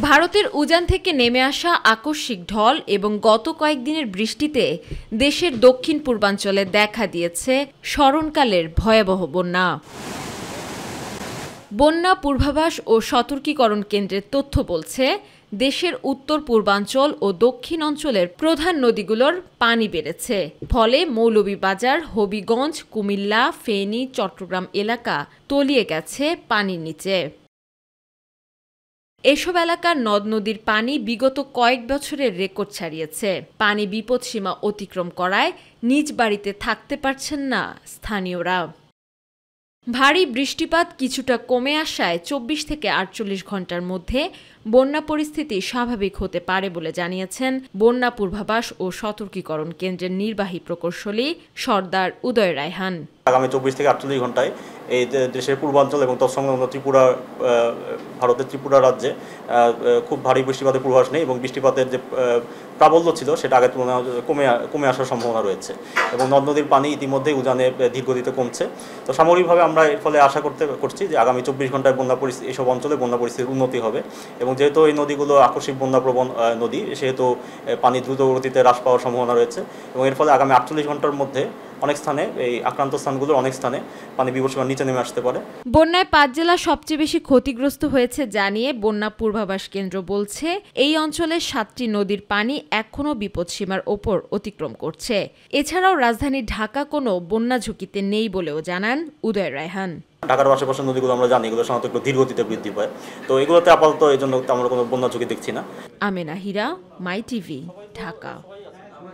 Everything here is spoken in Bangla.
ভারতের উজান থেকে নেমে আসা আকস্মিক ঢল এবং গত কয়েকদিনের বৃষ্টিতে দেশের দক্ষিণ পূর্বাঞ্চলে দেখা দিয়েছে স্মরণকালের ভয়াবহ বন্যা। বন্যা পূর্বাভাস ও সতর্কীকরণ কেন্দ্রের তথ্য বলছে, দেশের উত্তর পূর্বাঞ্চল ও দক্ষিণ অঞ্চলের প্রধান নদীগুলোর পানি বেড়েছে। ফলে মৌলভীবাজার, হবিগঞ্জ, কুমিল্লা, ফেনী, চট্টগ্রাম এলাকা তলিয়ে গেছে পানির নিচে। এসব এলাকার নদ-নদীর পানি বিগত কয়েক বছরের রেকর্ড ছাড়িয়েছে। পানি বিপদসীমা অতিক্রম করায় নিজ বাড়িতে থাকতে পারছেন না স্থানীয়রা। ভারী বৃষ্টিপাত কিছুটা কমে আসায় ২৪ থেকে ৪৮ ঘণ্টার মধ্যে বন্যা পরিস্থিতি স্বাভাবিক হতে পারে বলে জানিয়েছেন বন্যা পূর্বাভাস ও সতর্কীকরণ কেন্দ্রের নির্বাহী প্রকৌশলী সর্দার উদয় রায়হান। আগামী ২৪ থেকে ৪৮ ঘণ্টায় এই দেশের পূর্বাঞ্চল এবং তৎসংলগ্ন ভারতের ত্রিপুরা রাজ্যে খুব ভারী বৃষ্টিপাতের পূর্বাভাস নেই এবং বৃষ্টিপাতের যে প্রাবল্য ছিল সেটা আগের তুলনায় কমে আসার সম্ভাবনা রয়েছে এবং নদ নদীর পানি ইতিমধ্যেই উজানে ধীরগতিতে কমছে। তো সামগ্রিকভাবে আমরা এর ফলে আশা করছি যে আগামী ২৪ ঘণ্টায় বন্যা পরিস্থিতি এসব অঞ্চলে বন্যা পরিস্থিতির উন্নতি হবে এবং যেহেতু এই নদীগুলো আকস্মিক বন্যাপ্রবণ নদী, সেহেতু পানি দ্রুত গতিতে হ্রাস পাওয়ার সম্ভাবনা রয়েছে এবং এর ফলে আগামী ৪৮ ঘণ্টার মধ্যে অনেক স্থানে, এই আক্রান্ত স্থানগুলোর অনেক স্থানে পানি বিপদসীমার নিচে নেমে আসতে পারে। বন্যায় ৫ জেলা সবচেয়ে বেশি ক্ষতিগ্রস্ত হয়েছে জানিয়ে বন্যা পূর্বাভাস কেন্দ্র বলছে, এই অঞ্চলের ৭টি নদীর পানি এখনও বিপদসীমার ওপর অতিক্রম করছে। এছাড়াও রাজধানী ঢাকা কোনো বন্যা ঝুঁকিতে নেই বলেও জানান উদয় রায়হান। ঢাকার আশেপাশের নদীগুলো আমরা জানি, এগুলো সাধারণত একটু ধীরগতিতে বৃদ্ধি পায়, তো এগুলোতে আপাতত এই জন্য আমরা কোনো বন্যা ঝুঁকি দেখছি না। আমেনা হীরা, মাই টিভি, ঢাকা।